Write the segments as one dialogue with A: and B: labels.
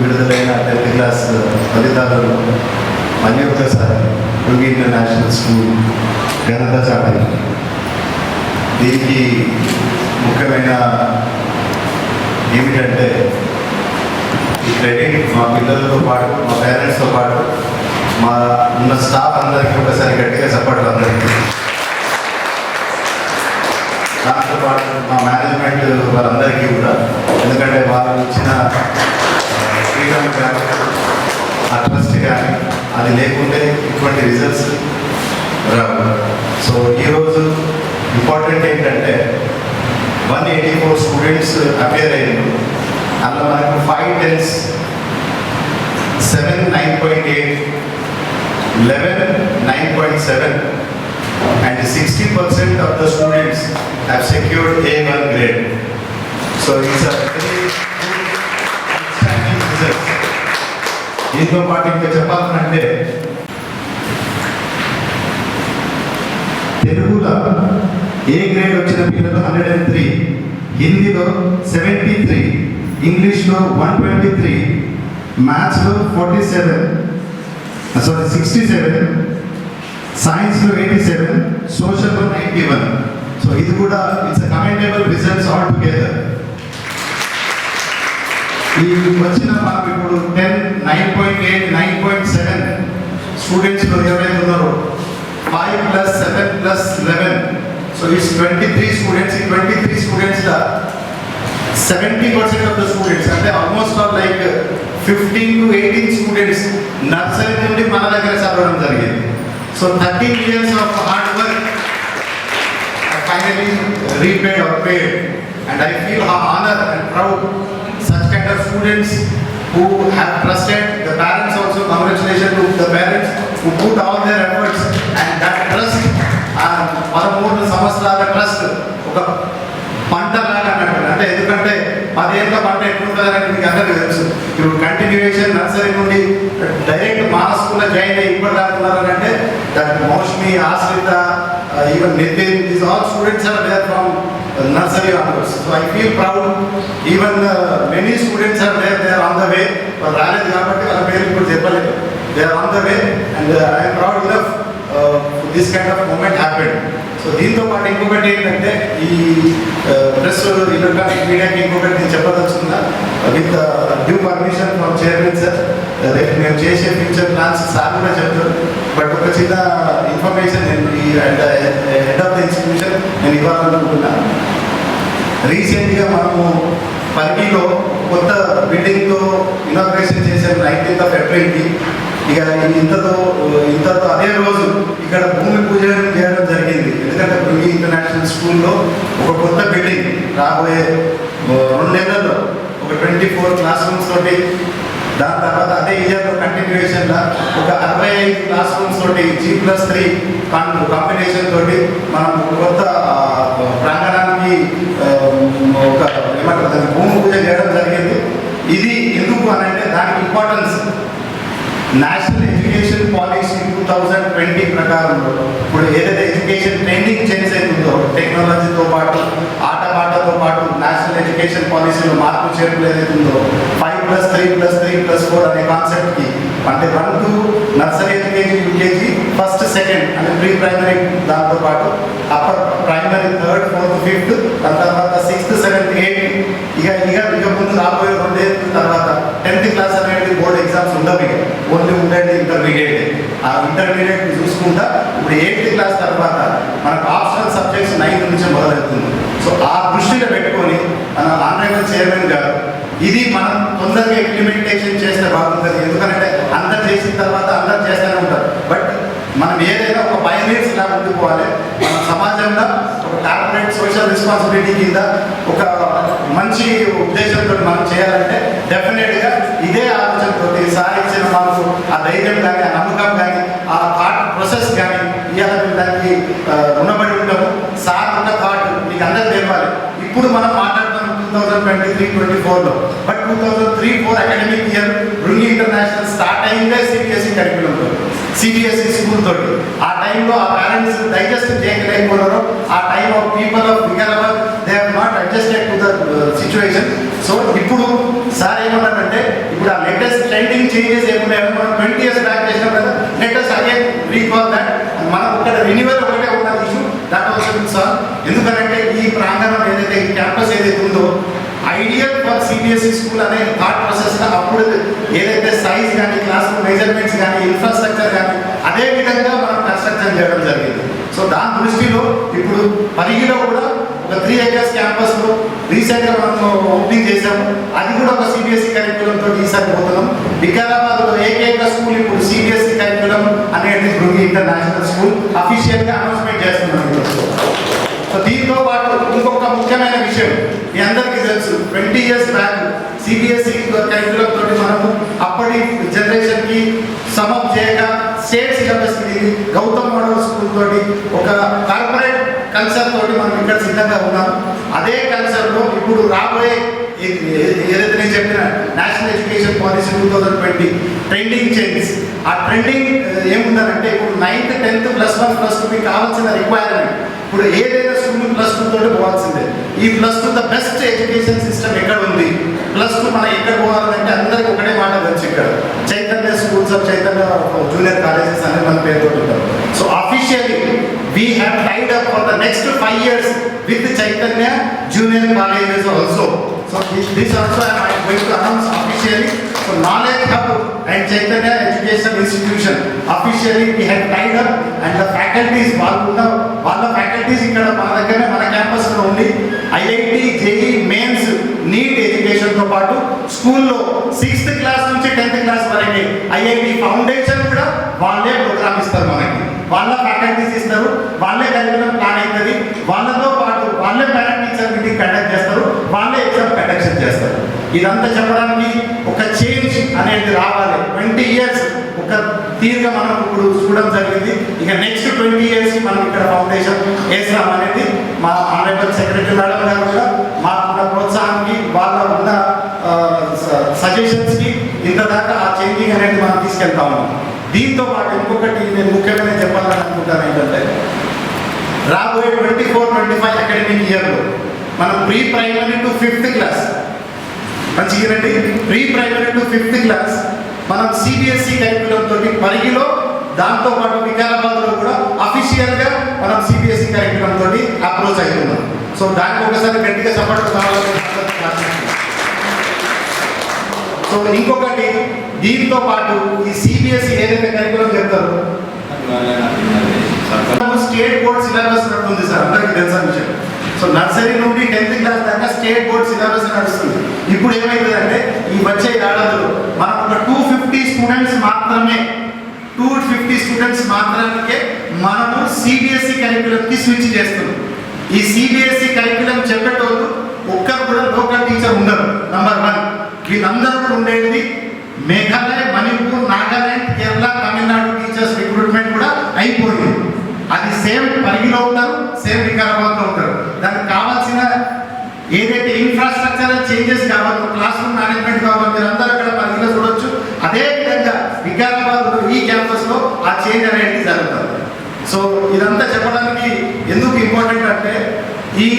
A: విడుదలైన 10th class ఫలితాలను మళ్ళీ ఒకసారి రుంగి ఇంటర్నేషనల్ స్కూల్ ఘనత చాటింది. దీనికి ముఖ్యమైన ఏమిటంటే ఈ క్రెడిట్ మా పిల్లలతో పాటు, మా పేరెంట్స్తో పాటు, మా ఉన్న స్టాఫ్ అందరికీ ఒకసారి గట్టిగా సపోర్ట్ అందరికీ, దాంతో పాటు మా మేనేజ్మెంట్ వాళ్ళందరికీ కూడా. ఎందుకంటే వాళ్ళు ఇచ్చిన ఫ్రీడమ్ కానీ, ఆ ట్రస్ట్ కానీ, అది లేకుంటే ఇటువంటి రిజల్ట్స్ రావు. సో ఈరోజు ఇంపార్టెంట్ ఏంటంటే 184 స్టూడెంట్స్ అపేర్ అయ్యారు. అందులో మనకు 5 10s, 7 9.8, 11 9.7 and 60% of the students have secured A1 grade. So it's a very outstanding result. దీంతో పాటు ఇంకా చెప్పాలంటే తెలుగులో ఏ గ్రేడ్ వచ్చిన పిల్లలు 103, హిందీలో 73, ఇంగ్లీష్లో 123, మ్యాథ్స్లో 67, సైన్స్లో 87, సోషల్లో 91. సో ఇది కూడా it's commendable results all together. ఈ వచ్చిన మాకు ఇప్పుడు 10, 9.8, 9.7 స్టూడెంట్స్లో ఎవరైతే ఉన్నారో 5 + 7 + 11, సో ఇట్స్ 23 స్టూడెంట్స్. ఈ 23 స్టూడెంట్స్లో 70% ఆఫ్ ద స్టూడెంట్స్, అంటే almost all like 15 to 18 students nursery నుండి మన దగ్గర చదవడం జరిగింది. So 13 years of hard work finally repaid or paid, and I feel honor and proud such kind of students who have trusted the parents. Also congratulations to the parents who put all their efforts, and that trust 13 సంవత్సరాల trust ఒక పంట లాగా అన్నట్టు. అంటే ఎందుకంటే 10 ఏళ్ళ పంట ఎట్లుంటుందని మీకు అందరికీ తెలుసు. ఇప్పుడు కంటిన్యూయేషన్ నర్సరీ నుండి డైరెక్ట్ మా స్కూల్లో జాయిన్ అయ్యి ఇప్పుడు దాకున్నారంటే that Moushmi, Ashrita, even Nitin, these all students are there from nursery onwards. So I feel proud. Even many students are there, they are on the way. రాలేదు కాబట్టి వాళ్ళ పేరు ఇప్పుడు చెప్పలేదు. They are on the way, and I am proud enough this kind of moment happened. So దీంతో పాటు ఇంకొకటి ఏంటంటే ఈ ప్రెస్ ఎలక్ట్రానిక్ మీడియాకి ఇంకొకటి నేను చెప్పదలుచుకున్నా. With due permission from chairman sir, రేపు మేము చేసే ఫ్యూచర్ ప్లాన్స్ సార్ కూడా చెప్తారు. బట్ ఒక చిన్న ఇన్ఫర్మేషన్ నేను ఈ హెడ్ ఆఫ్ ద ఇన్స్టిట్యూషన్ నేను ఇవ్వాలనుకుంటున్నా. రీసెంట్గా మనము పల్లిలో కొత్త బిల్డింగ్తో ఇనాగ్రేషన్ చేసాము 19th April. ఇక ఇంతతో అదే రోజు ఇక్కడ భూమి పూజ చేయడం జరిగింది. ఎందుకంటే రుంగి ఇంటర్నేషనల్ స్కూల్లో ఒక కొత్త బిల్డింగ్ రాబోయే 2 నెలల్లో ఒక 24 క్లాస్ రూమ్స్ తోటి, దాని తర్వాత అదే ఇయర్లో కంటిన్యూయేషన్లో ఒక 65 క్లాస్ రూమ్స్ తోటి G+3 కాంబినేషన్ తోటి మనం కొత్త ప్రాంగణానికి ఒక ఏమంటారు దాన్ని భూమి పూజ చేయడం జరిగింది. ఇది ఎందుకు అని అంటే దానికి ఇంపార్టెన్స్ నేషనల్ ఎడ్యుకేషన్ పాలసీ 2020 ప్రకారం ఇప్పుడు ఏదైతే ఎడ్యుకేషన్ ట్రైనింగ్ చేంజ్ అవుతుందో టెక్నాలజీతో పాటు ఆటపాటతో పాటు నేషనల్ ఎడ్యుకేషన్ పాలసీలో మార్పు చేర్పులు ఏదైతే ఉందో 5+3+3+4 అనే కాన్సెప్ట్కి, అంటే 1 to nursery LKG, UKG, first second అంటే ప్రీ ప్రైమరీ, దాంతోపాటు upper primary 3rd 4th 5th, దాని తర్వాత 6th 7th 8th, ఇక ముందు రాబోయే 2 ఏళ్ళ తర్వాత 10th క్లాస్ అనేది బోర్డ్ ఎగ్జామ్స్ ఉండవు. ఓన్లీ ఉండేది ఇంటర్మీడియట్. ఆ ఇంటర్మీడియట్ చూసుకుంటా ఇప్పుడు 8th క్లాస్ తర్వాత మనకు ఆప్షనల్ సబ్జెక్ట్స్ 9th నుంచి మొదలవుతుంది. సో ఆ దృష్టిలో పెట్టుకొని మన ఆనరబుల్ చైర్మన్ గారు ఇది మనం తొందరగా ఇంప్లిమెంటేషన్ చేస్తే బాగుంటుంది. ఎందుకంటే అందరు చేసిన తర్వాత అందరు చేస్తూనే ఉంటారు. బట్ మనం ఏదైనా ఒక పైనీర్స్ లాగా ఉండిపోవాలి. మన సమాజంలో ఒక కార్పొరేట్ సోషల్ రెస్పాన్సిబిలిటీ కింద ఒక మంచి ఉద్దేశంతో మనం చేయాలంటే డెఫినెట్గా ఇదే ఆలోచనతో సార్ ఇచ్చిన మనకు ఆ ధైర్యం కానీ, ఆ నమ్మకం కానీ, ఆ థాట్ ప్రాసెస్ కానీ ఇవాళ దానికి రుణపడి ఉంటాము. సార్ ఒక థాట్ మీకు అందరూ తెలవాలి. ఇప్పుడు మనం మాట్లాడుతున్నాం 2023-24లో, but 2003-4 academic year Rungi international start అయిందే సిబిఎస్ఈ కరికులంతో, సిబిఎస్ఈ స్కూల్ తోటి. ఆ టైంలో ఆ పేరెంట్స్ డైజెస్ట్ చేయలేకపోయినారు. ఆ time of people of Vikarabad they have not adjusted to the situation. So ఇప్పుడు సార్ ఏమన్నారంటే ఇప్పుడు ఆ లేటెస్ట్ ట్రెండింగ్ చేంజెస్ ఏమున్నాయో మనం 20 years బ్యాక్ చేసినాం కదా, లేటెస్ట్ అగైన్ రీకాల్ దట్. మనం ఇక్కడ రెన్యువల్ ఒకటే ఉన్న ఇష్యూ దట్ ఆల్సో సార్. ఎందుకంటే ఈ ప్రాంగణం ఏదైతే ఈ క్యాంపస్ ఏదైతే ఉందో ఐడియల్ ఫర్ సిబిఎస్ఈ స్కూల్ అనే థాట్ ప్రాసెస్గా అప్పుడు ఏదైతే సైజ్ కానీ క్లాస్ రూమ్ మెజర్మెంట్స్ కానీ ఇన్ఫ్రాస్ట్రక్చర్ కానీ అదే విధంగా మనం కన్స్ట్రక్షన్ చేయడం జరిగింది. సో దాని దృష్టిలో ఇప్పుడు పరిగిలో కూడా ఒక 3 acres క్యాంపస్లో రీసెంట్గా మనం ఓపెనింగ్ చేసాము. అది కూడా ఒక సిబిఎస్ఈ కరిక్యులంతో ఈసారి పోతున్నాం. వికారాబాద్లో ఏకైక స్కూల్ ఇప్పుడు సిబిఎస్ఈ కరిక్యులం అనేది భృంగి ఇంటర్నేషనల్ స్కూల్ అఫీషియల్గా అనౌన్స్మెంట్ చేస్తున్నాం. సో దీంతో పాటు ఇంకొక ముఖ్యమైన విషయం మీ అందరికీ తెలుసు, 20 years బ్యాక్ సిబిఎస్ఈ కరిక్యులం తోటి మనము అప్పటి జనరేషన్కి సమప్ చేయగా state syllabus Gautam model school తోటి ఒక కార్పొరేట్ కల్చర్ తోటి మనం ఇక్కడ సిద్ధంగా ఉన్నాం. అదే కల్చర్లో ఇప్పుడు రాబోయే ఏదైతే నేను చెప్పిన national education policy 2020 trending changes, ఆ ట్రెండింగ్ ఏముందంటే ఇప్పుడు 9th 10th +1 +2 మీకు కావాల్సిన రిక్వైర్మెంట్ ఇప్పుడు ఏదైనా స్కూల్ +2 తోటి పోవాల్సిందే. ఈ +2 ద బెస్ట్ ఎడ్యుకేషన్ సిస్టమ్ ఎక్కడ ఉంది, +2 మనం ఎక్కడ పోవాలంటే అందరికి ఒకటే మాట వచ్చి ఇక్కడ Chaitanya schools of Chaitanya junior colleges అనే మన పేరుతో ఉంటారు. So officially we have tied up for the next 5 years with Chaitanya Junior Colleges also. So this also I am going to announce officially. So Knowledge Hub and Chaitanya Education Institution officially we have tied up and the faculties వాళ్ళ faculties ఇక్కడ మన దగ్గర మన campus లో ఉండి IIT JEE mains neat education తో పాటు స్కూల్లో 6th క్లాస్ నుంచి 10th క్లాస్ వరకు IIT ఫౌండేషన్ కూడా వాళ్ళే ప్రోగ్రామ్ ఇస్తారు మనకి. వాళ్ళ ఫ్యాకల్టీస్ ఇస్తారు, వాళ్ళే కరికులం ప్లాన్ అవుతుంది, వాళ్ళతో పాటు వాళ్ళే పేరెంట్ టీచర్ మీటింగ్ కండక్ట్ చేస్తారు, వాళ్ళే ఎగ్జామ్ కండక్షన్ చేస్తారు. ఇదంతా చెప్పడానికి ఒక చేంజ్ అనేది రావాలి. 20 years ఒక తీరుగా మనం ఇప్పుడు చూడడం జరిగింది. ఇక నెక్స్ట్ 20 years మనం ఇక్కడ ఫౌండేషన్ వేసాం అనేది మా ఆనరబుల్ సెక్రటరీ మేడం గారు కూడా మాకున్న ప్రోత్సాహానికి వాళ్ళ ఉన్న సజెషన్స్కి ఇంతదాకా ఆ చేంజింగ్ అనేది మనం తీసుకెళ్తా ఉన్నాం. దీంతో పాటు ఇంకొకటి నేను ముఖ్యంగా చెప్పాలని అనుకుంటాను ఏంటంటే రాబోయే 24-25 అకాడమిక్ ఇయర్లో మనం pre primary to 5th class మంచిగానండి, pre primary to 5th class మనం సిబిఎస్ఈ కరిక్యులం తోటి పరిగిలో దాంతోపాటు వికారాబాద్లో కూడా అఫీషియల్గా మనం సిబిఎస్ఈ కరిక్యులం తోటి అప్రోచ్ అవుతున్నాం. సో దానికి ఒకసారి గట్టిగా సపోర్ట్ కావాలని. సో ఇంకొకటి దీంతో పాటు ఈ సిబిఎస్ఈ ఏదైతే కరిక్యులం చెప్తారో స్టేట్ బోర్డ్ సిలబస్ నడుస్తుంది సార్, అందరికీ తెలుసా విషయం. సో నర్సరీ నుండి 10th క్లాస్ దాకా స్టేట్ బోర్డ్ సిలబస్ నడుస్తుంది. ఇప్పుడు ఏమైందంటే ఈ వచ్చే ఏడాదిలో మనం ఒక 250 స్టూడెంట్స్ మాత్రమే 250 స్టూడెంట్స్ మాత్రానికే మనము సిబిఎస్ఈ కరిక్యులంకి స్విచ్ చేస్తున్నాం. ఈ సిబిఎస్ఈ కరిక్యులం చెప్పేటోళ్ళు ఒక్కరు కూడా లోకల్ టీచర్ ఉండరు. నంబర్ 1 వీళ్ళందరూ కూడా ఉండేది మేఘాలయ, మణిపూర్, నాగాలాండ్, కేరళ, తమిళనాడు టీచర్స్ రిక్రూట్మెంట్ కూడా అయిపోయింది. అది సేమ్ పరిగిలో ఉంటారు, సేమ్ వికారాబాద్లో ఉంటారు. దానికి కావాల్సిన ఏదైతే ఇన్ఫ్రాస్ట్రక్చర్ చేంజెస్ కావాలో, క్లాస్ రూమ్ మేనేజ్మెంట్ కావాలో మీరు అందరూ అక్కడ పరిగిలో చూడొచ్చు. అదే విధంగా వికారాబాద్ ఈ క్యాంపస్లో ఆ చేంజ్ అనేది జరుగుతుంది. సో ఇదంతా చెప్పడానికి ఎందుకు ఇంపార్టెంట్ అంటే ఈ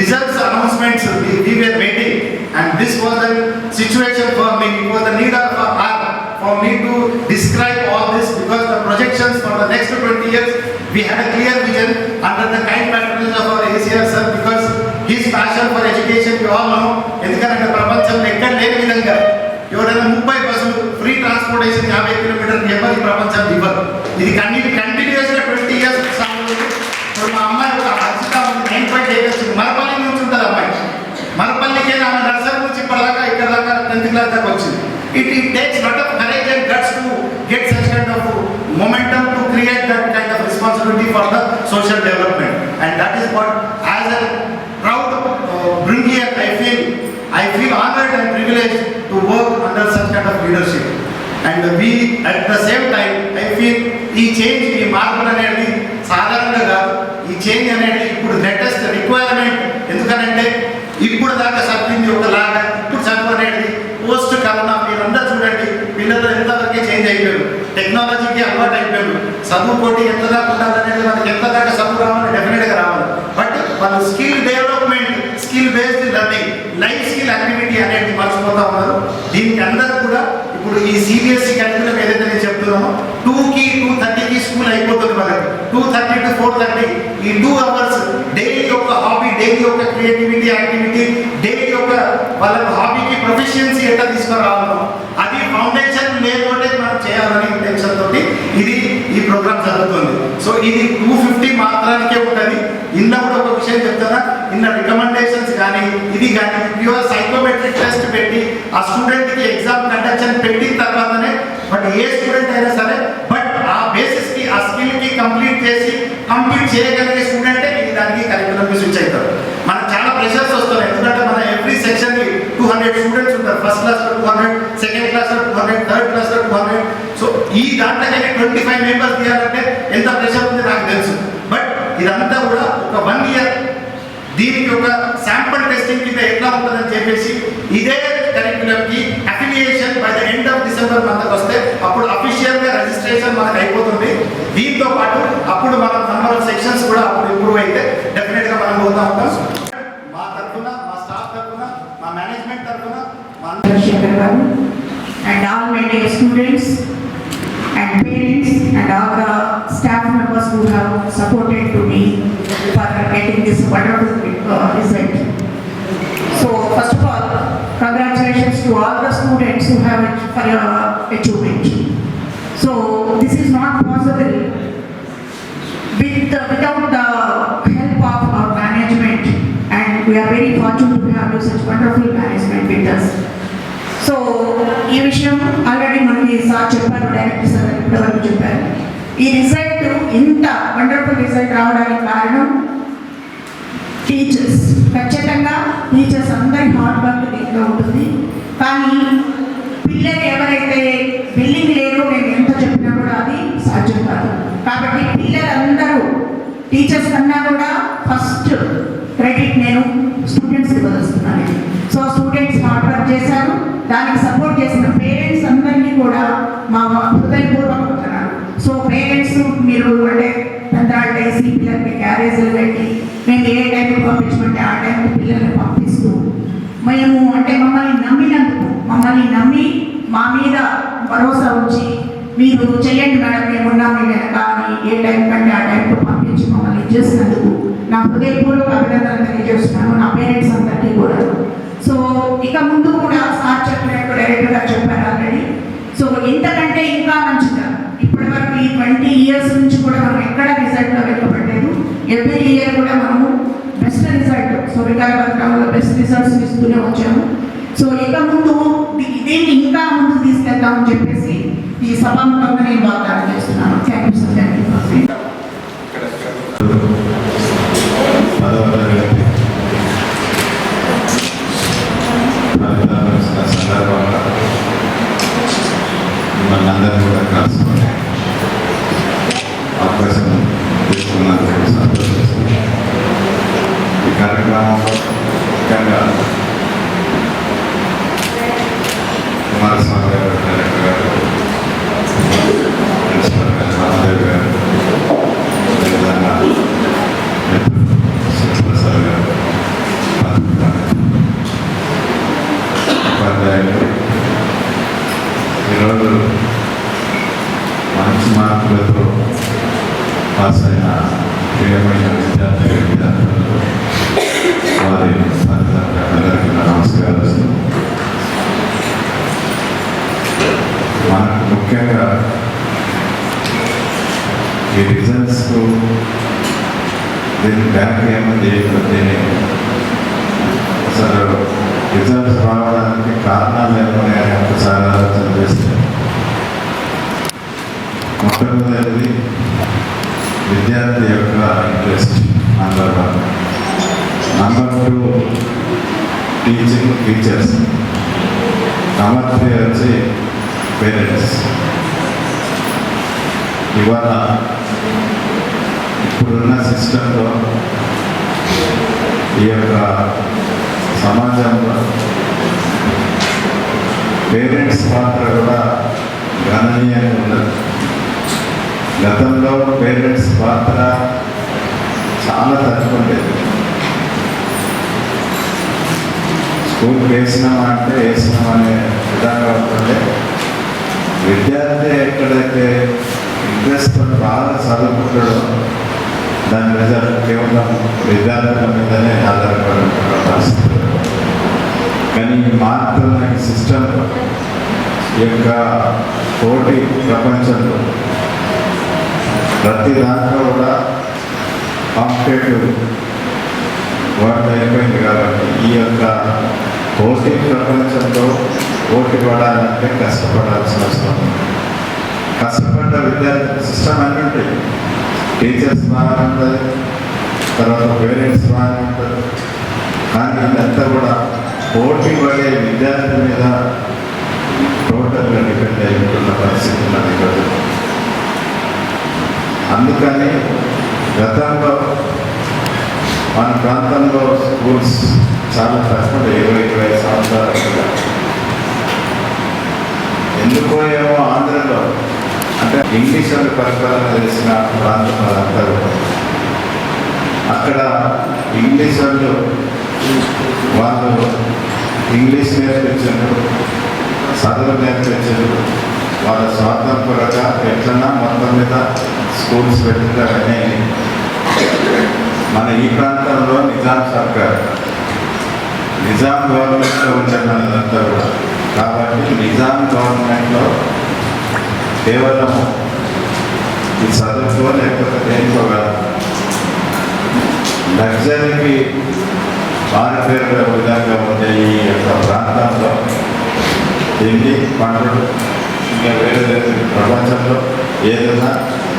A: results announcements we were waiting and this was the situation for me, it was the need of for me to describe all this because the projections for the next 20 years we had a clear vision under the kind patronage of our ACR sir because his passion for education we all know. ఎందుకంటే ప్రపంచంలో ఎక్కడ లేని విధంగా ఎవరైనా 30 బస్సులు free transportation 50 కిలోమీటర్లు ఎవరి ప్రపంచం ఇవ్వరు. ఇది కంటిన్యూస్గా 20 years మా అమ్మాయి ఒక అర్చిత 9.8 వచ్చింది, మరపల్లి నుంచి ఉంటుంది అమ్మాయి. మరపల్లికి ఆమె నర్సరీ నుంచి ఇప్పటిదాకా ఇక్కడ దాకా 10th క్లాస్ దాకా వచ్చింది. It takes lot of courage and guts to get such kind of momentum to create that kind of responsibility for the social development and that is what as a proud Bringian I feel honored and privileged to work under such kind of leadership and we at the same time I feel ఈ change ఈ మార్పులు అనేది సాధారణంగా కాదు. ఈ change అనేది ఇప్పుడు latest requirement. ఎందుకనంటే ఇప్పుడు దాకా చదివింది ఒకలాగా ఇప్పుడు చదువు అనేది పోస్ట్ కరోనా మీరందరూ చూడండి పిల్లలు ఎంతవరకు చేంజ్ అయిపోయారు, టెక్నాలజీకి అలవాటు అయిపోయారు. చదువు పోటీ ఎంత దాకా ఉండాలనేది మనకి ఎంత దాకా చదువు రావాలి డెఫినెట్గా రావాలి. బట్ వాళ్ళు skill development skill based learning, life skill activity అనేది మర్చిపోతా ఉన్నారు. దీనికి అందరూ కూడా ఇప్పుడు ఈ సిబిఎస్ఈ కరికులం ఏదైతే నేను చెప్తున్నామో 2కి 2:30కి స్కూల్ అయిపోతుంది వాళ్ళకి, 2:30 to 4:30 ఈ 2 hours డైలీ యొక్క హాబీ, డైలీ యొక్క క్రియేటివిటీ యాక్టివిటీ, డైలీ యొక్క వాళ్ళ హాబీకి ప్రొఫిషియన్సీ ఎట్లా తీసుకురావాలో అది ఫౌండేషన్ లేకుంటే మనం చేయాలని ఇంటెన్షన్ తోటి ఇది ఈ ప్రోగ్రామ్ జరుగుతుంది. సో ఇది 250 మాత్రానికే ఉంటుంది. ఇందులో కూడా ఒక విషయం చెప్తారా, ఇన్న రికమెండేషన్స్ కానీ ఇది కానీ ప్యూర్ సైకోమెట్రిక్ టెస్ట్ పెట్టి ఆ స్టూడెంట్కి ఎగ్జామ్ కండక్షన్ పెట్టిన తర్వాతనే బట్ ఏ స్టూడెంట్ అయినా సరే బట్ ఆ బేసిస్కి ఆ స్కిల్కి కంప్లీట్ చేయగలిగే స్టూడెంటే ఇది దానికి కరికులంకి స్విచ్ అవుతారు. మనకు చాలా ప్రెషర్స్ వస్తున్నాయి, ఎందుకంటే మన ఎవ్రీ సెక్షన్కి 200 స్టూడెంట్స్ ఉంటారు. ఫస్ట్ క్లాస్లో 200, సెకండ్ క్లాస్లో 200, థర్డ్ క్లాస్లో 200. సో ఈ దాంట్లోకి 25 మెంబర్స్ తీయాలంటే ఎంత ప్రెషర్ ఉంది నాకు తెలుసు. బట్ ఇదంతా కూడా ఒక 1 year దీనికి ఒక శాంపుల్ టెస్టింగ్ కింద ఎట్లా ఉంటుందని చెప్పేసి ఇదే కరికులంకి affiliation by the end of December మంత్కి వస్తే అప్పుడు అఫీషియల్గా రిజిస్ట్రేషన్ మనకు అయిపోతుంది. దీంతో పాటు అప్పుడు మన నంబర్ ఆఫ్ సెక్షన్స్ కూడా అప్పుడు ఇంప్రూవ్ అయితే డెఫినెట్గా మనం పోతా ఉంటాం. మా తరఫున, మా స్టాఫ్ తరఫున, మా మేనేజ్మెంట్ తరఫున
B: and all my dear students and parents and all the staff members who have supported to me for getting this wonderful result. So first of all, congratulations to all the students who have for your achievement. So this is not possible without the help of our management, and we are very fortunate to have such wonderful management with us. So ఈ విషయం already మనకి sir చెప్పారు, director sir ఇప్పటివరకు చెప్పారు. ఈ result ఇంత wonderful result రావడానికి కారణం టీచర్స్. ఖచ్చితంగా టీచర్స్ అందరి హార్డ్ వర్క్ దీంట్లో ఉంటుంది. కానీ పిల్లలు ఎవరైతే బిల్లింగ్ లేరో మేము ఎంత చెప్పినా కూడా అది సాధ్యం కాదు. కాబట్టి పిల్లలందరూ టీచర్స్ కన్నా కూడా ఫస్ట్ క్రెడిట్ నేను స్టూడెంట్స్కి వదిలిస్తున్నాను. సో స్టూడెంట్స్ హార్డ్ వర్క్ చేశారు, దానికి సపోర్ట్ చేసిన పేరెంట్స్ అందరినీ కూడా మా హృదయపూర్వకంగా. సో పేరెంట్స్ మీరు అంటే పెద్దవాళ్ళు వేసి పిల్లలకి క్యారేజీలు పెట్టి మేము ఏ టైంకి పంపించమంటే ఆ టైంకి పిల్లల్ని పంపిస్తూ మేము అంటే మమ్మల్ని నమ్మినందుకు, మమ్మల్ని నమ్మి మా మీద భరోసా ఉంచి మీరు చెయ్యండి మేడం మేము ఉన్నాం మీ వెనక అని ఏ టైం కంటే ఆ టైంకి పంపించి మమ్మల్ని చేసినందుకు నా హృదయపూర్వక అభినందనలు తెలియజేస్తున్నాను నా పేరెంట్స్ అందరికీ కూడా. సో ఇక ముందు కూడా సార్ చెప్పినట్టు డైరెక్టర్ గారు చెప్పారు ఆల్రెడీ. సో ఇంతకంటే ఇంకా మంచిగా ఇప్పటి వరకు ఈ 20 years నుంచి కూడా మనం ఎక్కడ రిజల్ట్లో వెనుకబడలేదు. ఎవ్రీ ఇయర్ కూడా మనము బెస్ట్ రిజల్ట్, సో వికారాబాద్లో బెస్ట్ రిజల్ట్స్ ఇస్తూనే వచ్చాము. సో ఇక ముందు దీన్ని ఇంకా ముందుకు తీసుకెళ్తామని చెప్పేసి ఈ సభాముఖంగా నేను వాగ్దానం చేస్తున్నాను. Thank you sir. Thank you.
C: సందర్భంగా మిమ్మల్ని అందరినీ కూడా కలుసుకొని అవకాశం తీసుకున్నందుకు సంతోషిస్తుంది. ఈ కార్యక్రమంలో ముఖ్యంగా కుమారస్వామి గారు, డైరెక్టర్ గారు, ప్రిన్సిపల్ గారు, రామదేవ్ గారు, అదేవిధంగా శివప్రసాద్ గారు, ఉపాధ్యాయులు, ఈరోజు మంచి మార్కులతో పాస్ అయిన ప్రియమైన విద్యార్థులు వారి అందరికీ నమస్కారాలు. మనకు ముఖ్యంగా ఈ రిజల్ట్స్కు దీని బ్యాంక్ ఏమని చేయకపోతే అసలు రిజల్ట్స్ రావడానికి కారణాలు ఏమని ఒకసారి ఆలోచన చేస్తే మొట్టమొదటిది విద్యార్థి యొక్క interest number 1. Number 2 teaching teachers. Number 3 వచ్చి పేరెంట్స్. ఇవాళ ఇప్పుడున్న సిస్టంలో ఈ యొక్క సమాజంలో పేరెంట్స్ పాత్ర కూడా గణనీయంగా ఉన్నది. గతంలో పేరెంట్స్ పాత్ర చాలా తక్కువ ఉండేది. స్కూల్కి వేసినామా అంటే వేసినామనే విధంగా ఉంటుంటే విద్యార్థి ఎక్కడైతే ఇంట్రెస్ట్ బాగా చదువుకుంటాడో దాని రిజల్ట్ కేవలం విద్యార్థుల మీదనే ఆధారపడి ఉంటున్న పరిస్థితి. కానీ మారుతున్న ఈ సిస్టమ్ యొక్క పోటీ ప్రపంచంలో ప్రతి దాంట్లో కూడా కాంపిటేటివ్ వర్క్ అయిపోయింది కాబట్టి ఈ యొక్క పోటీ ప్రపంచంలో పోటీ పడాలంటే కష్టపడాల్సిన అవసరం ఉంది. కష్టపడ్డ విద్యార్థి సిస్టమ్ అన్నీ ఉంటాయి. టీచర్స్ బాగా ఉంటుంది, తర్వాత పేరెంట్స్ బాగా ఉంటుంది. కానీ ఇదంతా కూడా పోటీ పడే విద్యార్థి మీద టోటల్గా డిపెండ్ అయి ఉంటున్న పరిస్థితి ఉన్నది ఈరోజు. అందుకని గతంలో మన ప్రాంతంలో స్కూల్స్ చాలా తక్కువ 20-25 సంవత్సరాలు. ఎందుకో ఏమో ఆంధ్రలో అంటే ఇంగ్లీష్ వాళ్ళు పరిపాలన చేసిన ప్రాంతం అదంతా కూడా అక్కడ ఇంగ్లీష్ వాళ్ళు ఇంగ్లీష్ నేర్పించారు, చదువు నేర్పించారు. వాళ్ళ స్వార్థం కొరగా ఎట్లన్నా మొత్తం మీద స్కూల్స్ పెట్టారని మన ఈ ప్రాంతంలో నిజాం సర్కార్ నిజాం గవర్నమెంట్లో ఉండేదంతా కూడా. కాబట్టి నిజాం గవర్నమెంట్లో కేవలం ఈ చదువుకో లేకపోతే దేనికో కాదు, లగ్జరీకి మారిపోయిన విధంగా ఉండే ఈ యొక్క ప్రాంతంలో తిండి పండుగ ఇంకా వేరే ప్రపంచంలో ఏదైనా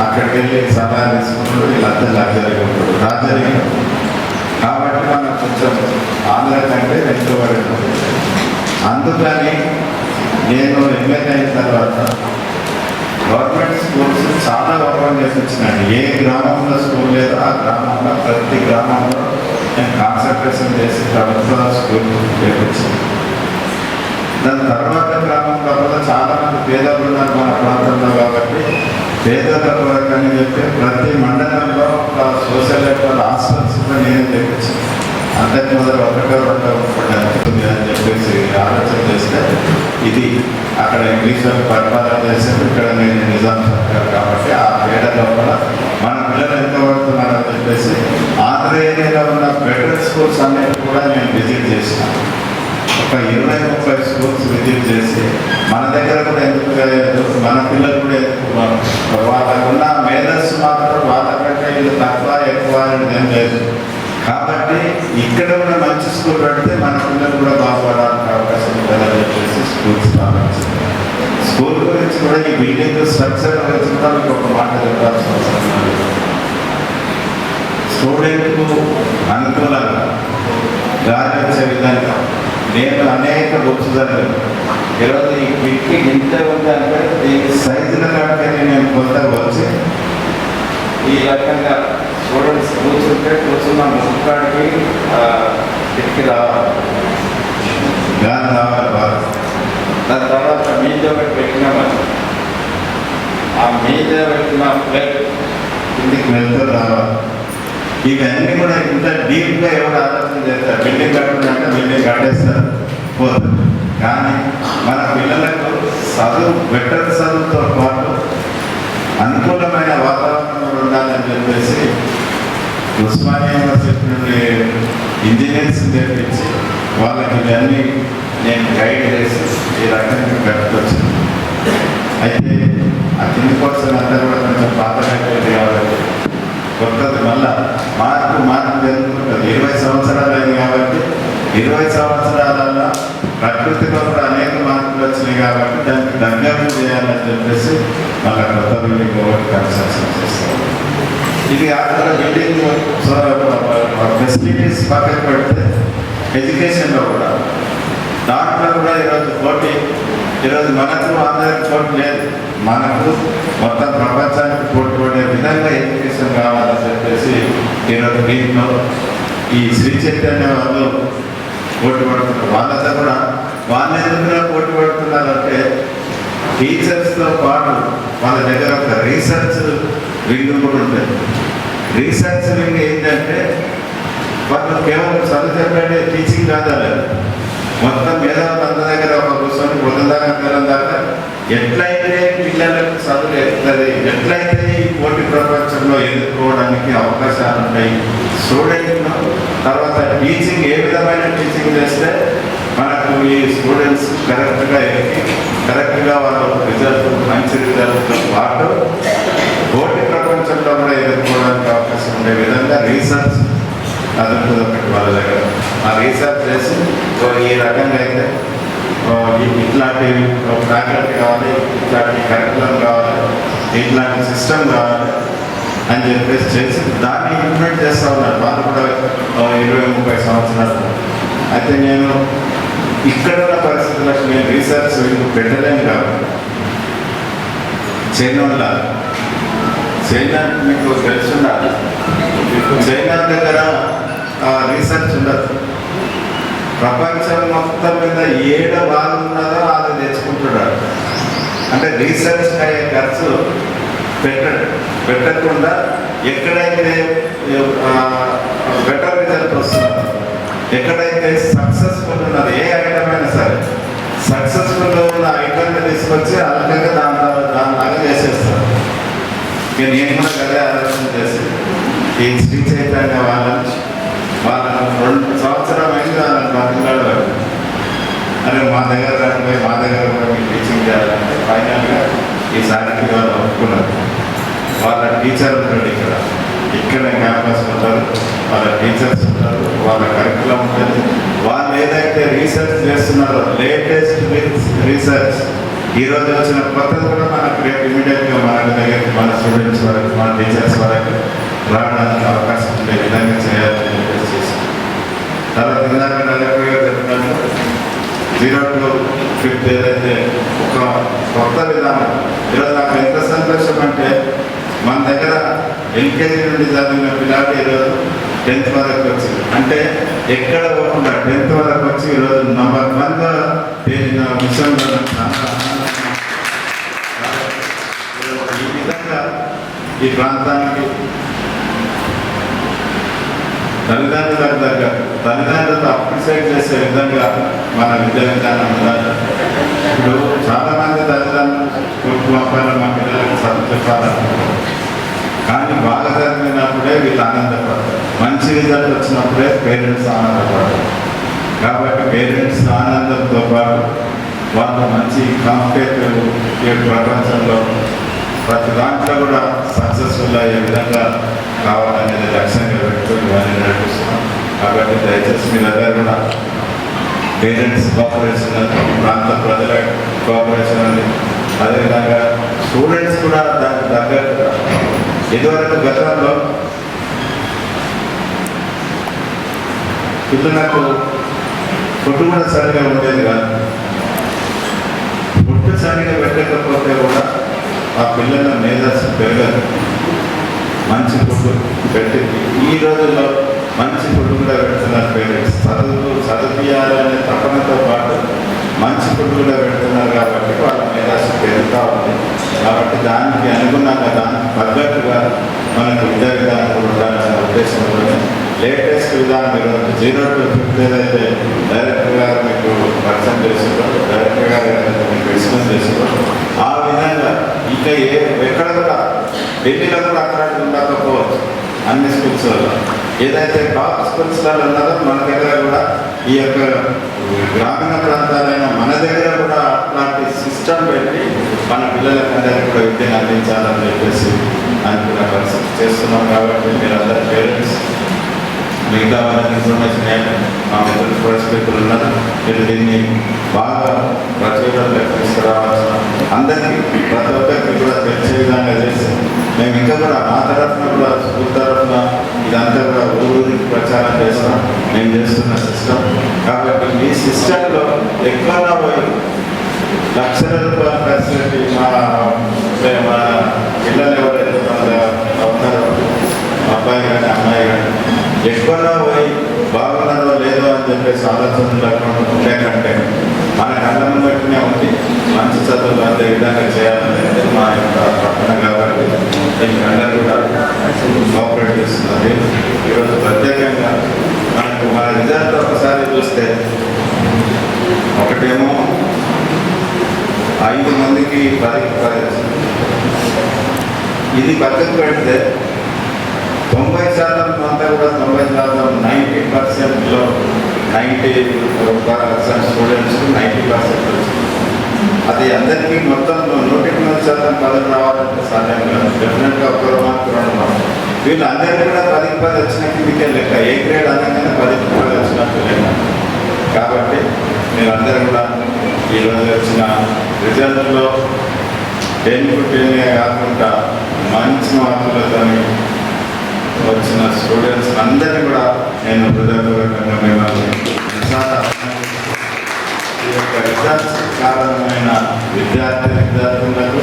C: అక్కడికి వెళ్ళి సలహా తీసుకుంటాడు. వీళ్ళంతా లగ్జరీగా ఉంటాడు, రాజరీగా. కాబట్టి మనం కొంచెం ఆంధ్ర కంటే వెనుకబడి ఉంటుంది. అందుకని నేను ఎమ్మెల్యే అయిన తర్వాత గవర్నమెంట్ స్కూల్స్ చాలా ఓపెన్ చేసి వచ్చినాను. ఏ గ్రామంలో స్కూల్ లేదో ఆ గ్రామంలో ప్రతి గ్రామంలో నేను కాన్సన్ట్రేషన్ చేసి ప్రభుత్వ స్కూల్ చేపించాను. దాని తర్వాత గ్రామంలో కూడా చాలామంది పేదలు ఉన్నారు మన ప్రాంతంలో. కాబట్టి పేదల కొరకు అని చెప్పి ప్రతి మండలంలో ఒక సోషల్ వెల్ఫేర్ హాస్టల్స్ నేను తెప్పించాను. అందరి మొదలు ఒకటో రెండో ఉంటుంది అని చెప్పేసి ఆలోచన చేస్తే ఇది అక్కడ ఇంగ్లీష్ పరిపాలన చేసేది, ఇక్కడ నేను నిజాం సర్కార్. కాబట్టి ఆ పేదలో కూడా మన పిల్లలు ఎంత పడుతున్నారని చెప్పేసి ఆంధ్ర ఏరియాలో ఉన్న బెటర్ స్కూల్స్ అన్నిటి కూడా నేను విజిట్ చేసినాను. ఒక 20-30 స్కూల్స్ విజిట్ చేసి మన దగ్గర కూడా ఎందుకు మన పిల్లలు కూడా వాళ్ళకున్న మేధస్సు మాత్రం వాళ్ళకంటే వీళ్ళు తక్కువ ఎక్కువ అనేది ఏం లేదు. కాబట్టి ఇక్కడ కూడా మంచి స్కూల్ పెడితే మన పిల్లలు కూడా బాగుపడడానికి అవకాశం ఉంటుందని చెప్పేసి స్కూల్స్ స్థాపించింది. స్కూల్ గురించి కూడా ఈ బిల్డింగ్ స్ట్రక్చర్ గురించి కూడా మీకు ఒక మాట చెప్పాల్సిన అవసరం లేదు. స్టూడెంట్కు అనుకూలంగా గాలి వచ్చే విధంగా నేను అనేక బుక్స్ చదివాను. ఈరోజు ఈ కిట్కి ఇంత ఉంది అంటే దీని సైజుల కాడికి నేను కొత్తగా వచ్చి ఈ రకంగా స్టూడెంట్స్ కూర్చున్న ముఖాడికి కిటికీ రావాలి, గాలి రావాలి బాగా. దాని తర్వాత మీద ఒకటి పెట్టినామని ఆ మీద పెట్టిన ప్లేట్ కిందికి వెళ్తూ రావాలి. ఇవన్నీ కూడా ఇంత డీప్గా ఎవరు ఆలోచన చేస్తారు. బిల్డింగ్ కట్టుకుంటే బిల్డింగ్ కట్టేస్తారు పోతుంది. కానీ మన పిల్లలకు చదువు బెటర్ చదువుతో పాటు అనుకూలమైన వాతావరణంలో ఉండాలని చెప్పేసి ఉస్మానియా యూనివర్సిటీ నుండి ఇంజనీర్స్ తెప్పించి వాళ్ళకి ఇవన్నీ నేను గైడ్ చేసి ఈ రకంగా కట్టుకొచ్చాను. అయితే ఆ కింది కోసం అంతా కూడా కొంచెం పాత కట్టేది కాబట్టి కొత్తది మళ్ళా మార్పు జరుగుతుంటుంది. 20 సంవత్సరాలు అయింది కాబట్టి 20 సంవత్సరాలలో ప్రకృతిలో కూడా అనేక మార్పులు వచ్చినాయి కాబట్టి దానికి దగ్గర చేయాలని చెప్పేసి మళ్ళీ కొత్త బిల్డింగ్ ఒకటి కన్స్ట్రక్షన్ చేస్తాం. ఇది అక్కడ బిల్డింగ్ ఫెసిలిటీస్ పక్కన పెడితే ఎడ్యుకేషన్లో కూడా దాంట్లో కూడా ఈరోజు పోటీ. ఈరోజు మనకు అందరికి పోటీ లేదు, మనకు మొత్తం ప్రపంచానికి పోటీ పడే విధంగా ఎడ్యుకేషన్ కావాలని చెప్పేసి ఈరోజు దీంట్లో ఈ శ్రీ చైతన్య వాళ్ళు పోటీ పడుతున్నారు. వాళ్ళతో కూడా వాళ్ళు ఎందుకు పోటీ పడుతున్నారంటే టీచర్స్తో పాటు వాళ్ళ దగ్గర ఒక రీసెర్చ్ వింగ్ కూడా ఉంటుంది. రీసెర్చ్ వింగ్ ఏంటంటే వాళ్ళు కేవలం చదువు చెప్పండి టీచింగ్ కాదు, మొత్తం మేధావులంత దగ్గర ఒక కూర్చొని పొద్దుదాకా పిల్లల దాకా ఎట్లయితే పిల్లలకు చదువు ఎట్లది, ఎట్లయితే ఈ పోటీ ప్రపంచంలో ఎదుర్కోవడానికి అవకాశాలు ఉంటాయి, స్టూడెంట్ను తర్వాత టీచింగ్ ఏ విధమైన టీచింగ్ చేస్తే మనకు ఈ స్టూడెంట్స్ కరెక్ట్గా ఎక్కి కరెక్ట్గా వాళ్ళ రిజల్ట్ మంచి రిజల్ట్తో పాటు పోటీ ప్రపంచంలో కూడా ఎదుర్కోవడానికి అవకాశం ఉండే విధంగా రీసెర్చ్ అదుపులో ఒకటి వాళ్ళ దగ్గర ఆ రీసెర్చ్ చేసి ఈ రకంగా అయితే ఇట్లాంటి ఫ్యాకల్టీ కావాలి, ఇట్లాంటి కరికులం కావాలి, ఇట్లాంటి సిస్టమ్ కావాలి అని చెప్పేసి చేసి దాన్ని ఇంప్లిమెంట్ చేస్తూ ఉన్నారు. వాళ్ళు కూడా 20-30 సంవత్సరాలు. అయితే నేను ఇక్కడున్న పరిస్థితులకు నేను రీసెర్చ్ పెట్టలేను కాబట్టి చైనా మీకు తెలుసుండాలి. చైనా దగ్గర రీసెర్చ్ ఉండదు. ప్రపంచం మొత్తం మీద ఏడ బాగున్నదో అది తెచ్చుకుంటున్నాడు. అంటే రీసెర్చ్ అయ్యే ఖర్చు పెట్టకుండా ఎక్కడైతే బెటర్ రిజల్ట్ వస్తుందో, ఎక్కడైతే సక్సెస్ఫుల్ ఉన్నది ఏ ఐటమ్ అయినా సరే సక్సెస్ఫుల్ ఉన్న ఐటమ్ని తీసుకొచ్చి అలాగే దానిలాగా చేసేస్తారు. ఇక నేను కూడా అదే ఆలోచన చేసి ఈ శ్రీ చైతన్య వాళ్ళని 2 సంవత్సరం అయింది వాళ్ళని బతిలాడలేదు. అరే మా దగ్గర రాకపోయి మా దగ్గర కూడా మీరు టీచింగ్ చేయాలంటే ఫైనల్గా ఈసారికి వాళ్ళు ఒప్పుకున్నారు. వాళ్ళ టీచర్ ఉంటాడు ఇక్కడ క్యాంపస్ ఉంటారు, వాళ్ళ టీచర్స్ ఉంటారు, వాళ్ళ కరికులం ఉంటుంది. వాళ్ళు ఏదైతే రీసెర్చ్ చేస్తున్నారో లేటెస్ట్ రీసెర్చ్ ఈరోజు వచ్చిన కొత్తది కూడా మనకు రేపు ఇమీడియట్గా మన దగ్గరికి మన స్టూడెంట్స్ వరకు మన టీచర్స్ వరకు రావడానికి అవకాశం ఉండే విధంగా చేయాలని చెప్పేసి చేశాం. తర్వాత ఇందాక చెప్పినట్టు 0 to 5th ఏదైతే ఒక కొత్త విధానం. ఈరోజు నాకు ఎంత సంతోషం అంటే మన దగ్గర ఎల్కేజీ నుండి చదివిన పిల్లలు ఈరోజు 10th వరకు వచ్చింది. అంటే ఎక్కడ పోకుండా 10th వరకు వచ్చి ఈరోజు నంబర్ 1గా పేరిన విషయంలో ఈ విధంగా ఈ ప్రాంతానికి తల్లిదండ్రులకు దగ్గర తల్లిదండ్రులతో అప్రిషియేట్ చేసే విధంగా మన విద్యా విధానం ఉండాలి. ఇప్పుడు చాలామంది తల్లిదండ్రులు స్కూల్కి పంపాలి, మా పిల్లలకు చదువు చెప్పాలనుకుంటారు. కానీ బాగా చదివినప్పుడే వీళ్ళు ఆనందపడతారు, మంచి రిజల్ట్ వచ్చినప్పుడే పేరెంట్స్ ఆనందపడతారు. కాబట్టి పేరెంట్స్ ఆనందంతో పాటు వాళ్ళు మంచి కాంపిటేటివ్ ప్రపంచంలో ప్రతి దాంట్లో కూడా సక్సెస్ఫుల్ అయ్యే విధంగా కావాలనేది లక్ష్యంగా పెట్టుకుని ఇవన్నీ నడిపిస్తున్నాం. కాబట్టి దయచేసి మీ దగ్గర కూడా పేరెంట్స్ కోఆపరేషన్, ప్రాంత ప్రజల కోఆపరేషన్ ఉంది. అదేవిధంగా స్టూడెంట్స్ కూడా దానికి తగ్గట్టుగా ఇదివరకు గతంలో పిల్లలకు ఫుడ్ కూడా సరిగా ఉండేది కాదు. ఫుడ్ సరిగా పెట్టకపోతే కూడా ఆ పిల్లల మేధస్సు పెరగదు. మంచి ఫుడ్ పెట్టి ఈ రోజుల్లో మంచి ఫుడ్ కూడా పెడుతున్నారు పేరెంట్స్. చదివియాలనే తపనతో పాటు మంచి ఫుడ్ కూడా పెడుతున్నారు. కాబట్టి వాళ్ళ మేధస్సు పెరుగుతూ ఉంది. కాబట్టి దానికి అనుగుణంగా దానికి తగ్గట్టుగా మనకు విద్యా విధానం ఉండాలనే ఉద్దేశంలోనే లేటెస్ట్ విధానం ఈరోజు 0 to 5th ఏదైతే డైరెక్టర్ గారు మీకు పరిచయం చేసిందో, డైరెక్టర్ గారు ఏదైతే మీకు ఎక్స్ప్లెయిన్ చేసిందో ఆ విధంగా ఇంకా ఎక్కడ కూడా ఢిల్లీలో కూడా అక్కడ ఉండకపోవచ్చు. అన్ని స్కూల్స్ వల్ల ఏదైతే టాప్ స్కూల్స్లలో ఉన్నదో మన దగ్గర కూడా ఈ యొక్క గ్రామీణ ప్రాంతాలైన మన దగ్గర కూడా అట్లాంటి సిస్టమ్ పెట్టి మన పిల్లలకందరికీ కూడా విద్యను అందించాలని చెప్పేసి అనుకున్న పరిస్థితి చేస్తున్నాం. కాబట్టి మీరు అందరూ పేరెంట్స్ మిగతా వాళ్ళకి ఇన్ఫర్మేషన్ ఏంటి మా మిత్రులు పరిస్థితులు ఉన్నారు. మీరు దీన్ని బాగా ప్రచురణలోకి తీసుకురావాల్సిన అందరికీ ప్రతి ఒక్కరికి కూడా తెలిసే విధంగా చేసి మేము ఇంకా కూడా మా తరఫున కూడా స్కూల్ తరఫున ఇదంతా కూడా ఊరికి ప్రచారం చేస్తాం. మేము చేస్తున్న సిస్టమ్. కాబట్టి ఈ సిస్టంలో ఎక్కువగా పోయి లక్షల రూపాయల ఫెసిలిటీ మా పిల్లలు ఎవరైతే ఉన్నారో అబ్బాయి కానీ అమ్మాయి కానీ ఎక్కువగా పోయి బాగున్నారో లేదో అని చెప్పేసి ఆలోచనలు ఉండే కంటే మనకు అన్నం బట్టినే ఉంది. మంచి చదువులు అందే విధంగా చేయాలనేది మా యొక్క పట్టణ. కాబట్టి దీనికి అందరూ కూడా కోఆపరేట్ చేస్తున్నది. ఈరోజు ప్రత్యేకంగా మనకు మన రిజల్ట్ ఒకసారి చూస్తే ఒకటేమో 5 మందికి 10కి 10 వచ్చింది. ఇది పక్కకు పెడితే 90% అంతా కూడా 90% 90%లో 90% స్టూడెంట్స్ 90% వచ్చింది. అది అందరికీ మొత్తం 100% పదవి రావాలంటే సాధ్యం కాదు. డెఫినెట్గా 1 మార్క్ 2 మార్క్ వీళ్ళందరికీ కూడా 10కి 10 వచ్చినట్టు మీకే లెక్క. ఏ గ్రేడ్ అనగానే 10కి 10 వచ్చినట్టు లెక్క. కాబట్టి మీరందరూ కూడా ఈరోజు వచ్చిన రిజల్ట్లో 10కు 10 కాకుండా మంచి మార్కులతో వచ్చిన స్టూడెంట్స్ అందరినీ కూడా నేను హృదయపూర్వకంగా మిమ్మల్ని ఈ యొక్క రిజల్ట్స్ కారణమైన విద్యార్థులకు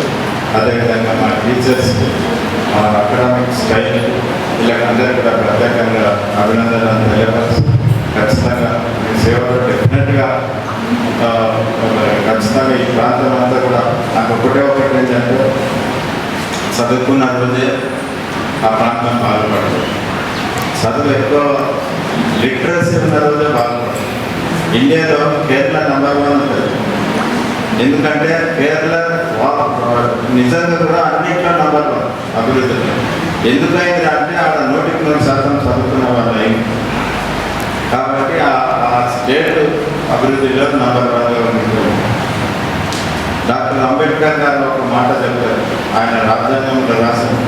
C: అదేవిధంగా మా టీచర్స్కి మా అకాడమిక్ స్టైల్ వీళ్ళకందరూ కూడా ప్రత్యేకంగా అభినందనలు తెలియపరుస్తూ ఖచ్చితంగా మీ సేవలో డెఫినెట్గా ఖచ్చితంగా ఈ ప్రాంతం అంతా కూడా నాకు ఒకటి ఏంటంటే చదువుకున్న రోజే ఆ ప్రాంతం బాగుపడదు. చదువు ఎక్కువ లిటరసీ ఉన్న రోజే బాగుపడదు. ఇండియాలో కేరళ నెంబర్ 1 ఉంటుంది. ఎందుకంటే కేరళ నిజంగా కూడా అన్నింటిలో నెంబర్ 1 అభివృద్ధిలో. ఎందుకైంది అంటే అక్కడ 100% చదువుకున్న వాళ్ళు అయింది. కాబట్టి ఆ స్టేట్ అభివృద్ధిలో నెంబర్ 1గా ఉంటుంది. డాక్టర్ అంబేద్కర్ గారు ఒక మాట చెప్పారు. ఆయన రాజ్యాంగంలో రాశారు,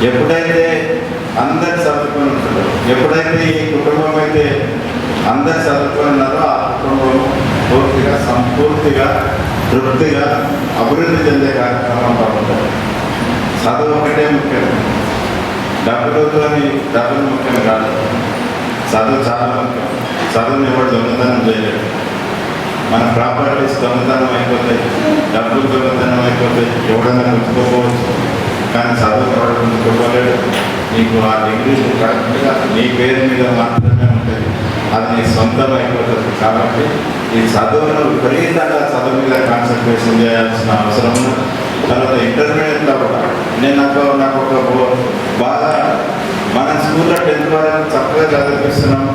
C: ఎప్పుడైతే అందరు చదువుకొని ఉంటారో, ఎప్పుడైతే ఈ కుటుంబం అయితే అందరు చదువుకొని ఉన్నారో ఆ కుటుంబం పూర్తిగా సంపూర్తిగా తృప్తిగా అభివృద్ధి చెందే కార్యక్రమం బాగుంటుంది. చదువు ఒకటే ముఖ్యం. డబ్బులు ముఖ్యం కాదు. చదువు చాలా ముఖ్యం. చదువుని ఎవరు దొంగతనం చేయలేదు. మన ప్రాపర్టీస్ దొంగతనం అయిపోతాయి, డబ్బులు దొంగతనం అయిపోతాయి, ఎవడైనా గుర్తుకోవచ్చు. కానీ చదువు ఎవరు గుర్తుకోలేడు. నీకు ఆ డిగ్రీ కరెక్ట్గా నీ పేరు మీద మాత్రమే ఉంటుంది. అది నీ సొంతం అయిపోతుంది. కాబట్టి ఈ చదువును విపరీతంగా చదువు మీద కాన్సన్ట్రేషన్ చేయాల్సిన అవసరం ఉంది. తర్వాత ఇంటర్మీడియట్లో కూడా నాకు ఒక బాగా మన స్కూల్లో 10th వరకు చక్కగా చదివిస్తున్నాం.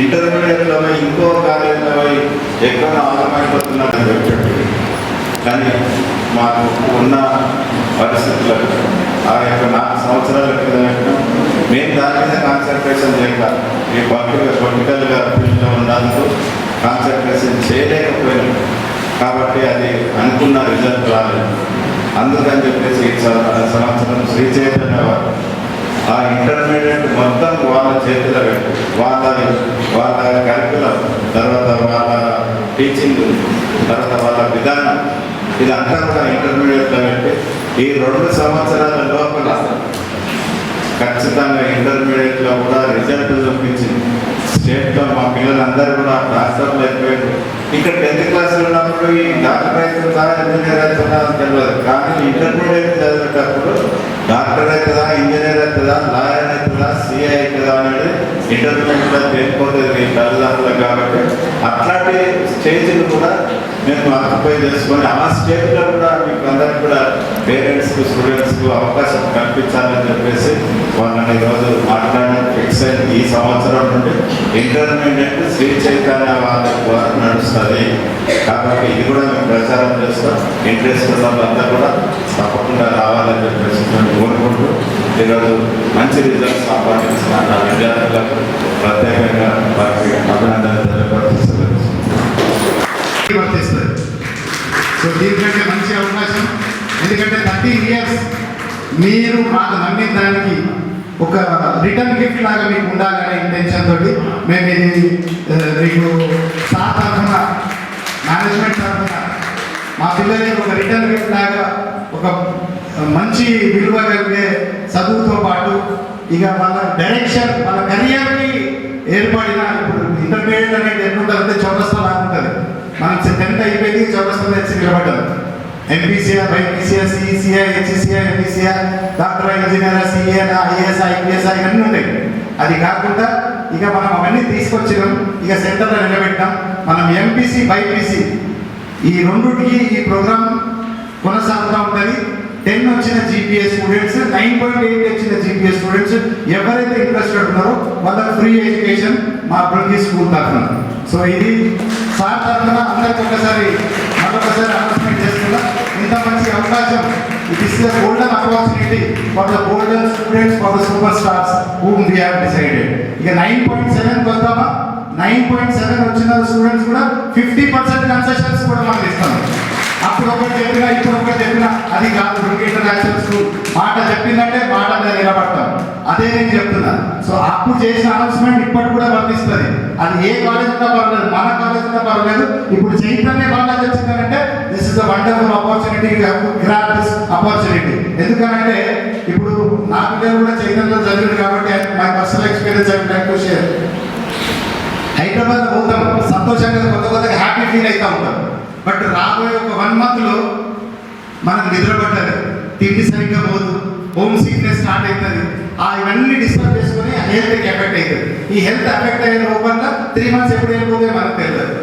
C: ఇంటర్మీడియట్లో ఇంకో కాలేజీలో ఎక్కువ ఆగమైపోతున్నాడని చెప్పాడు. కానీ మాకు ఉన్న పరిస్థితులకు ఆ యొక్క 4 సంవత్సరాల క్రితం మేము దాని మీద కాన్సన్ట్రేషన్ చేయక ఈ పొలిటికల్గా ఫీల్డ్లో ఉన్నందుకు కాన్సన్ట్రేషన్ చేయలేకపోయినాం. కాబట్టి అది అనుకున్న రిజల్ట్ రాలేదు. అందుకని చెప్పేసి ఈ సంవత్సరం శ్రీ చైతన్య వారు ఆ ఇంటర్మీడియట్ మొత్తం వాళ్ళ చేతిలో పెట్టి వాళ్ళ కరికులం, తర్వాత వాళ్ళ టీచింగ్, తర్వాత వాళ్ళ విధానం ఇదంతా కూడా ఇంటర్మీడియట్లో పెట్టి ఈ 2 సంవత్సరాల లోపల ఖచ్చితంగా ఇంటర్మీడియట్లో కూడా రిజల్ట్ చూపించింది. స్టేట్లో మా పిల్లలందరూ కూడా రాష్ట్రంలో అయిపోయారు. ఇక్కడ 10th క్లాస్లో ఉన్నప్పుడు ఈ డాక్టర్ అవుతుందా, ఇంజనీర్ అవుతుందా అని తెలియదు. కానీ ఇంటర్మీడియట్ చదివేటప్పుడు డాక్టర్ అవుతుందా, ఇంజనీర్ అవుతుందా, లాయర్ అవుతుందా, సిఐ అవుతుందా అనేది ఇంటర్మీడియట్లో తెలిపోతుంది తల్లిదండ్రులకు. కాబట్టి అట్లాంటి స్టేజ్లు కూడా మేము ఆక్యుపై చేసుకొని ఆ స్టేజ్లో కూడా మీకు అందరికీ కూడా పేరెంట్స్కు స్టూడెంట్స్కు అవకాశం కల్పించాలని చెప్పేసి వాళ్ళని ఈరోజు మాట్లాడడానికి ఫిక్స్ అయింది. ఈ సంవత్సరం నుండి ఇంటర్మీడియట్ శ్రీ చైతన్య వాళ్ళ ద్వారా నడుస్తుంది. కాబట్టి ఇది కూడా మేము ప్రచారం చేస్తాం. ఇంట్రెస్ట్ ఉన్న వాళ్ళంతా కూడా తప్పకుండా రావాలని చెప్పేసి మేము కోరుకుంటూ ఈరోజు మంచి రిజల్ట్స్ సంపాదించిన నా విద్యార్థులకు ప్రత్యేకంగా వారికి అభినందనలు తెలియపరుస్తుంది.
A: సో దీనికంటే మంచి అవకాశం. ఎందుకంటే 13 years మీరు మాకు నమ్మిన దానికి ఒక రిటర్న్ గిఫ్ట్ లాగా మీకు ఉండాలనే ఇంటెన్షన్ తోటి మేము ఇది మీకు సార్ తరఫున, మేనేజ్మెంట్ తరఫున మా పిల్లలకి ఒక రిటర్న్ గిఫ్ట్ లాగా ఒక మంచి విలువ కలిగే చదువుతో పాటు ఇక వాళ్ళ డైరెక్షన్, వాళ్ళ కెరియర్కి ఏర్పడిన ఇప్పుడు ఇంటర్మీడియట్ అనేది ఎట్లుంటుందంటే చౌరస్తా లాగా ఉంటుంది. మనం 10th అయిపోయింది, చౌరస్తా తెచ్చి నిలబడ్డారు. ఎంపీసీఆ, బైపీసీఆ, సిఈసీఆ, హెచ్ఈసీఆ, ఎంపీసీఆ, doctor, engineer, CA, IAS, IPS ఇవన్నీ ఉంటాయి. అది కాకుండా ఇక మనం అవన్నీ తీసుకొచ్చినాం, ఇక సెంటర్లో నిలబెట్టాం. మనం ఎంపీసీ, బైపీసీ ఈ రెండుకి ఈ ప్రోగ్రామ్ కొనసాగుతూ ఉంటుంది. 10 వచ్చిన జీపీఏ స్టూడెంట్స్, 9.8 వచ్చిన జీపీఏ స్టూడెంట్స్ ఎవరైతే ఇంట్రెస్టెడ్ ఉన్నారో వాళ్ళకి ఫ్రీ ఎడ్యుకేషన్ మా బృంగి స్కూల్ తరఫున. సో ఇది సార్ తరఫున అందరికీ మరొకసారి అనౌన్స్మెంట్ చేస్తున్నా. ఇంత మంచి అవకాశం, it is the golden opportunity for the golden students for the super stars whom we have decided. ఇక 9.7 వస్తామా, 9.7 వచ్చిన స్టూడెంట్స్ కూడా 50% కన్సెషన్స్ కూడా మనం ఇస్తాం. అప్పుడు ఒకటి చెప్పినా ఇప్పుడు ఒకటి చెప్పినా అది కాదు. దుర్గ ఇంటర్నేషనల్ స్కూల్ మాట చెప్పిందంటే మాట మీద నిలబడతాం, అదే నేను చెప్తున్నా. సో అప్పుడు చేసిన అనౌన్స్మెంట్ ఇప్పటి కూడా వర్తిస్తుంది. అది ఏ కాలేజ్ ఉన్నా పర్వాలేదు, మన కాలేజ్ ఉన్నా పర్వాలేదు. ఇప్పుడు చైతన్య కాలేజ్ వచ్చిందంటే this is the wonderful opportunity, grab this opportunity. ఎందుకంటే ఇప్పుడు నా పిల్లలు కూడా చైతన్యలో చదివారు కాబట్టి my personal experience I would like to share. Hyderabad పోతాం సంతోషంగా, కొత్తగా హ్యాపీ ఫీల్ అవుతూ ఉంటాం. బట్ రాబోయే ఒక 1 monthలో మనకు నిద్రపడ్డది, తిండి సరిగ్గా పోదు, హోమ్ సిక్నెస్ స్టార్ట్ అవుతుంది. ఇవన్నీ డిస్టర్బ్ చేసుకుని హెల్త్కి ఎఫెక్ట్ అవుతుంది. ఈ హెల్త్ ఎఫెక్ట్ అయ్యే లోపల 3 months ఎప్పుడు వెళ్ళిపోతే మనకు తెలియదు.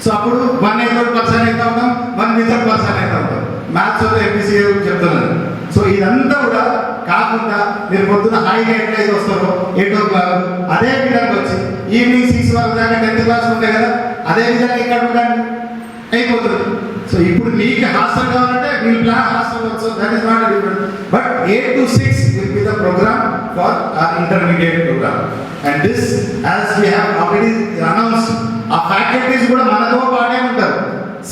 A: సో అప్పుడు 1 ఏదో పర్సన్ అవుతూ ఉంటాం, 1 వితౌట్ పర్సన్ అవుతూ ఉంటాం. మ్యాథ్స్ ఎంపీసీ చెప్తున్నాను. సో ఇదంతా కూడా కాకుండా మీరు పొద్దున హాయిగా ఎట్లయితే వస్తారో 8 o'clock అదే విధంగా వచ్చి ఈవినింగ్ 6 వరకు దాకా 10th class ఉంటాయి కదా, అదే విధంగా ఇక్కడ ఉండండి, అయిపోతుంది. సో ఇప్పుడు మీకు హాస్టల్ కావాలంటే we'll plan hostel also, that is not different. But 8 to 6 will be the programme for our intermediate programme. And this as we have already announced, ఆ ఫ్యాకల్టీస్ కూడా మనతో పాటే ఉంటారు.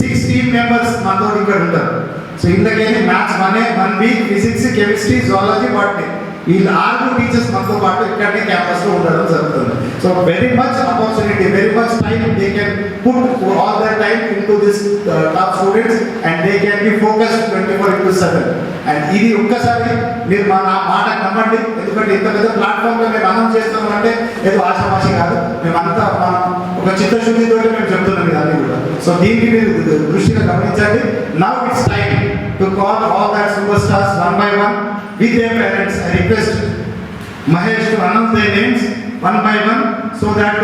A: 6 team members మనతో ఇక్కడ ఉంటారు. సో ఇందులోకెళ్ళి maths 1 week, physics, chemistry, zoology, botany, వీళ్ళు 6 టీచర్స్ మనతో పాటు ఇక్కడనే క్యాంపస్లో ఉండడం జరుగుతుంది. So very much opportunity, very much time they can put all their time into this top students and they can be focused 24/7. And ఇది ఒక్కసారి మీరు మా మాట నమ్మండి. ఎందుకంటే ఇంత పెద్ద ప్లాట్ఫామ్లో మేము అనౌన్స్ చేస్తామంటే ఏదో ఆశామాషి కాదు, మేమంతా ఒక చిత్తశుద్ధితో మేము చెప్తున్నాం ఇదన్నీ కూడా. సో దీనికి మీరు దృష్టిగా గమనించండి. Now it's time to call all that super stars one by one with their parents. I request Mahesh to announce their names one by one so that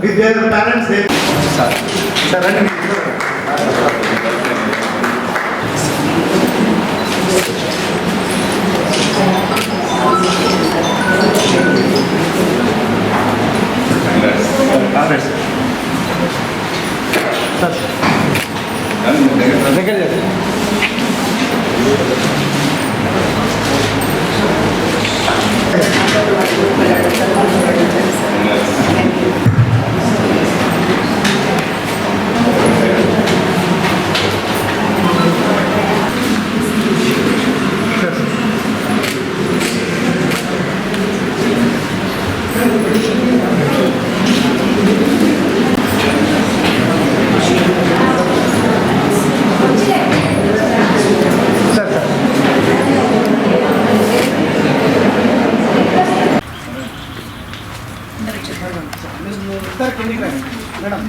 A: with their parents they sir and madam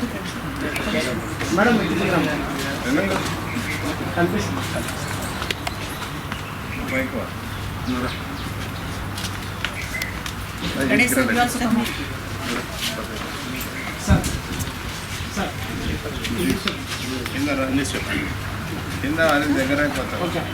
C: కింద అది దగ్గర అయిపోతాం.